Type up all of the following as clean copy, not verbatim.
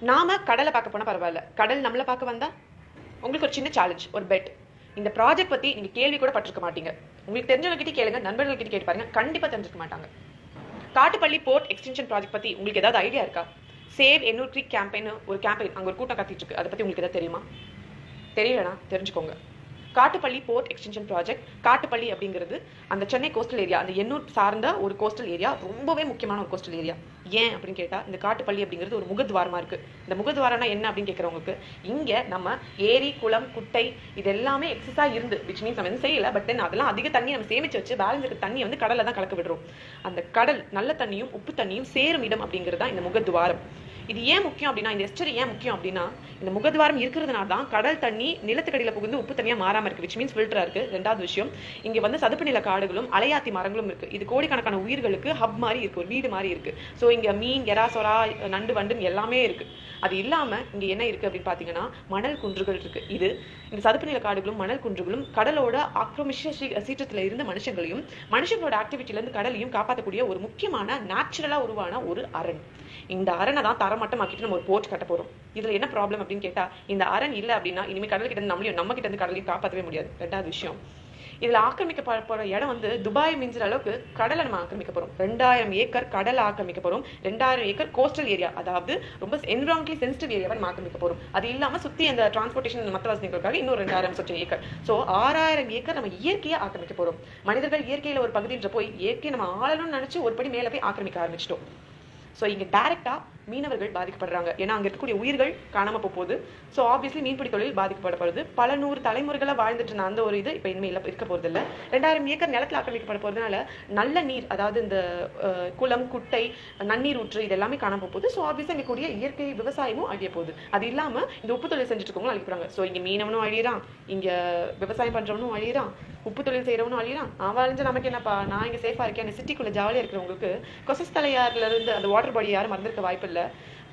நாம கடலை பார்க்க போனா பரவாயில்ல, கடல் நம்மளை பார்க்க வந்தா உங்களுக்கு ஒரு சின்ன சேலஞ்ச், ஒரு பெட். இந்த ப்ராஜெக்ட் பத்தி நீங்க கேள்வி கூட பட்டிருக்க மாட்டீங்க. உங்களுக்கு தெரிஞ்சவங்க கிட்ட கேளுங்க, நண்பர்கள் கிட்ட கேட்டு பாருங்க, கண்டிப்பா தெரிஞ்சிருக்க மாட்டாங்க. காட்டுப்பள்ளி போர்ட் எக்ஸ்டென்ஷன் ப்ராஜெக்ட் பத்தி உங்களுக்கு ஏதாவது ஐடியா இருக்கா? சேவ் எண்ணூர் கிரீக் கேம்பெயின் ஒரு கேம்பெயின், அங்க ஒரு கூட்டம் கத்திட்டு இருக்கு. அதை பத்தி உங்களுக்கு ஏதாவது தெரியுமா? தெரியலனா தெரிஞ்சுக்கோங்க. Kattupalli port extension project. Kattupalli அப்படிங்கிறது அந்த சென்னை கோஸ்டல் ஏரியா, அந்த எண்ணூர் சார்ந்த ஒரு கோஸ்டல் ஏரியா, ரொம்பவே முக்கியமான ஒரு கோஸ்டல் ஏரியா. ஏன் அப்படின்னு கேட்டா, இந்த காட்டுப்பள்ளி அப்படிங்கிறது ஒரு முகத்வாரமா இருக்கு. இந்த முகத்வாரம்னா என்ன அப்படின்னு கேட்கறவங்களுக்கு, இங்க நம்ம ஏரி, குளம், குட்டை இது எல்லாமே எக்ஸஸா இருந்து, விச் மீன்ஸ் நம்ம செய்யல, பட் தென் அதெல்லாம் அதிக தண்ணி நம்ம சேமிச்சு வச்சு பேலன்ஸ் இருக்க தண்ணியை வந்து கடல்ல தான் கலக்க விடுறோம். அந்த கடல் நல்ல தண்ணியும் உப்பு தண்ணியும் சேரும் இடம் அப்படிங்கிறது தான் இந்த முகத்வாரம். இது ஏன் முக்கியம் அப்படின்னா, இந்த எஸ்டரி ஏன் முக்கியம் அப்படின்னா, இந்த முகத்வாரம் இருக்கிறதுனால தான் கடல் தண்ணி நிலத்துக்கடியில புகுந்து உப்பு தண்ணியா மாறாம இருக்கு, விச் மீன்ஸ் ஃபில்டரா இருக்கு. ரெண்டாவது விஷயம், இங்க வந்து சதுப்பு நில காடுகளும் அலையாத்தி மரங்களும் இருக்கு. இது கோடிக்கணக்கான உயிர்களுக்கு ஹப் மாதிரி இருக்கு, ஒரு வீடு மாதிரி இருக்கு. ஸோ இங்க மீன், எறா, சொரா, நண்டு, வண்டுன்னு எல்லாமே இருக்கு. அது இல்லாம இங்க என்ன இருக்கு அப்படின்னு பாத்தீங்கன்னா, மணல் குன்றுகள் இருக்கு. இது இந்த சதுப்பு நில காடுகளும் மணல் குன்றுகளும் கடலோட ஆக்கிரமிஷ சீற்றத்துல இருந்த மனுஷங்களையும் மனுஷங்களோட ஆக்டிவிட்டில இருந்து கடலையும் காப்பாற்றக்கூடிய ஒரு முக்கியமான நேச்சுரலா உருவான ஒரு அரண். இந்த அரனை தான் தரமட்டமாக்கிட்டு நம்ம ஒரு போர்ட் கட்ட போறோம். இதுல என்ன ப்ராப்ளம் அப்படின்னு கேட்டா, இந்த அரண் இல்லை அப்படின்னா இனிமே கடல் கிட்ட இருந்து நம்ம கிட்ட இருந்து கடலையும் காப்பாற்றவே முடியாது. ரெண்டாவது விஷயம், இதுல ஆக்கிரமிக்க போற இடம் வந்து துபாய் மிஞ்சுற அளவுக்கு கடலை நம்ம ஆக்கிரமிக்க போறோம். 2000 ஏக்கர் கடலை ஆக்கிரமிக்க போறோம். 2000 ஏக்கர் கோஸ்டல் ஏரியா, அதாவது ரொம்ப என்விரான்மெண்டலி சென்சிட்டிவ் ஏரியாவை நம்ம ஆக்கிரமிக்க போறோம். அது இல்லாம சுத்தி அந்த டிரான்ஸ்போர்டேஷன் மத்த வசதிகளுக்காக இன்னும் 2000 ஏக்கர். ஸோ 6000 ஏக்கர் நம்ம இயற்கையை ஆக்கிரமிக்க போறோம். மனிதர்கள் இயற்கையில ஒரு பகுதின்ற போய் இயற்கையை நம்ம ஆளணும்னு நினைச்சு ஒரு படி மேல போய் ஆக்கிரமிக்க ஆரம்பிச்சிட்டோம். ஸோ இங்கே டைரக்டா மீனவர்கள் பாதிக்கப்படுறாங்க. ஏன்னா அங்கே இருக்கக்கூடிய உயிர்கள் காணாம போகுது. ஸோ ஆப்வியஸ்லி மீன்பிடி தொழில் பாதிக்கப்படுது. பல நூறு தலைமுறைகளை வாழ்ந்துட்டு இருந்த அந்த ஒரு இது இப்போ இனிமேல் இருக்க போறது இல்லை. 2000 ஏக்கர் நிலத்தில் ஆக்கிரமிக்கப்பட போறதுனால நல்ல நீர், அதாவது இந்த குளம், குட்டை, நன்னீர் ஊற்று இது எல்லாமே காணாம போகுது. ஸோ ஆப்வியஸாக இங்கே கூடிய இயற்கை விவசாயமும் அழிய போகுது. அது இல்லாம இந்த உப்பு தொழில் செஞ்சுட்டு இருக்கவங்களும் அழிக்கிறாங்க. ஸோ இங்கே மீனவனும் அழியிறான், இங்க விவசாயம் பண்றவனும் அழியிறான், உப்பு தொழில் செய்யறவனும் அழியிறான். அவன் அழிஞ்ச நமக்கு என்னப்பா, நான் இங்க சேஃபா இருக்கேன். சிட்டிக்குள்ள ஜாலியா இருக்கிறவங்களுக்கு கொசஸ்தலையாறுல இருந்து அந்த வாட்டர் பாடி யாரும் மறந்துருக்க வாய்ப்பு இல்லை.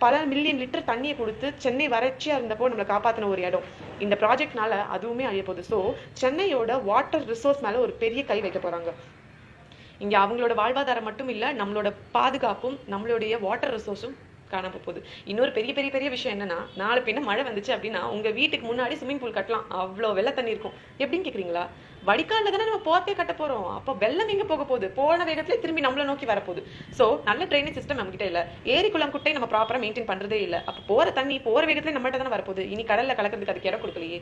பல மில்லியன் லிட்டர் தண்ணியை கொடுத்து சென்னை வறட்சியா இருந்தப்போ நம்மளை காப்பாத்தின ஒரு இடம். இந்த ப்ராஜெக்ட்னால அதுவுமே அழிய போகுது. ஸோ சென்னையோட வாட்டர் ரிசோர்ஸ் மேல ஒரு பெரிய கை வைக்க போறாங்க. இங்க அவங்களோட வாழ்வாதாரம் மட்டும் இல்ல, நம்மளோட பாதுகாப்பும் நம்மளுடைய வாட்டர் ரிசோர்ஸும் காணாம போகுது. இன்னொரு பெரிய பெரிய பெரிய விஷயம் என்னன்னா, நாலு பின்ன மழை வந்துச்சு அப்படின்னா உங்க வீட்டுக்கு முன்னாடி ஸ்விமிங் பூல் கட்டலாம். அவ்வளோ வெள்ள தண்ணி இருக்கும். எப்படின்னு கேக்குறீங்களா? வடிகால்ல தானே நம்ம போர்ட்டே கட்ட போறோம். அப்போ வெள்ளம் எங்க போக போகுது? போன வேகத்துல திரும்பி நம்மள நோக்கி வரப்போகுது. சோ நல்ல ட்ரைனேஜ் சிஸ்டம் நம்ம கிட்ட இல்ல. ஏரி, குளம், குட்டை நம்ம ப்ராப்பரா மெயின்டைன் பண்றதே இல்ல. அப்போ போற தண்ணி போற வேகத்துல நம்மகிட்ட தானே வரப்போகுது. இனி கடல்ல கலக்கிறதுக்கு அதுக்கு இடம் கொடுக்கலையே.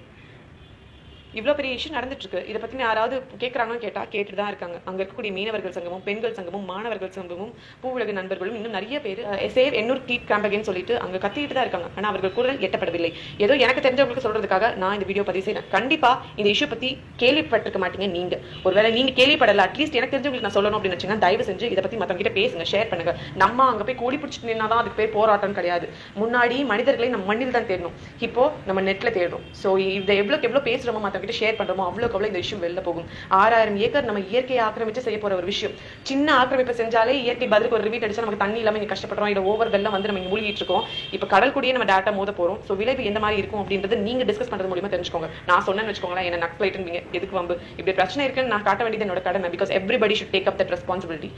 இவ்வளோ பெரிய இஷ்யூ நடந்துட்டு இருக்கு. இதை பத்தி யாராவது கேட்கறாங்கன்னு கேட்டா கேட்டுட்டு தான் இருக்காங்க. அங்க இருக்கக்கூடிய மீனவர்கள் சங்கமும், பெண்கள் சங்கமும், மாணவர்கள் சங்கமும், பூவுலக நண்பர்களும், இன்னும் நிறைய பேர் சேவ் எண்ணூர் கிரீக் கேம்பெயின் சொல்லிட்டு அங்க கத்திட்டு தான் இருக்காங்க. ஆனா அவர்கள் குரல் எட்டப்படவில்லை. ஏதோ எனக்கு தெரிஞ்சவங்களுக்கு சொல்றதுக்காக நான் இந்த வீடியோ பதிவு செய்யறேன். கண்டிப்பா இந்த இஷ்யூ பத்தி கேள்விப்பட்டிருக்க மாட்டீங்க நீங்க. ஒருவேளை நீங்க கேள்விப்படல, அட்லீஸ்ட் எனக்கு தெரிஞ்சவங்களுக்கு நான் சொல்லணும் அப்படின்னு வச்சுங்க, தயவு செஞ்சு இதை பத்தி மத்தவங்க கிட்ட பேசுங்க, ஷேர் பண்ணுங்க. நம்ம அங்க போய் கூடி பிடிச்சிட்டு நின்னாதான் அதுக்கு பேர் போராட்டம் கிடையாது. முன்னாடி மனிதர்களை நம்ம மண்ணில் தான் தேடணும், இப்போ நம்ம நெட்ல தேடணும். ஸோ இதை எவ்வளவு பேசுறோமோ, மத்தவங்க கிட்ட ஷேர் பண்றோமோ அவ்வளவு இந்த விஷயம் வெளில போகும். 6000 ஏக்கர் நம்ம இயற்கையை ஆக்கிரமிச்சு செய்ய போற ஒரு விஷயம். சின்ன ஆக்கிரமிப்பு செஞ்சாலே இயற்கை பதிலுக்கு ஒரு ரிவீட் அடிச்சா நமக்கு தண்ணி இல்லாம இங்க கஷ்டப்படுறோம். இல்ல ஓவர் வெள்ளம் வந்து நம்ம இங்க மூழ்கிட்டு இருக்கோம். இப்ப கடல் கூடியே நம்ம டேட்டா மோத போறோம். சோ விளைவு எந்த மாதிரி இருக்கும் அப்படின்றது நீங்க டிஸ்கஸ் பண்றது மூலமா தெரிஞ்சுக்கோங்க. நான் சொன்னேன்னு வச்சுக்கோங்களேன், என்ன நக்ஸ்லைட்ன்றீங்க, எதுக்கு வம்பு? இப்படி பிரச்சனை இருக்குன்னு நான் காட்ட வேண்டியது என்னோட கடமை. Because everybody should take up that responsibility.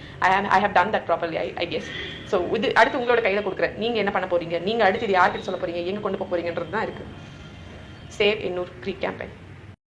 I have done that properly, I guess. So இது அடுத்து உங்களோட கையில கொடுக்குறேன். நீங்க என்ன பண்ண போறீங்க, நீங்க அடுத்து இது யார்கிட்ட சொல்ல போறீங்க, எங்க கொண்டு போக போறீங்கன்றது தான் இருக்கு. Save Ennore creek campaign.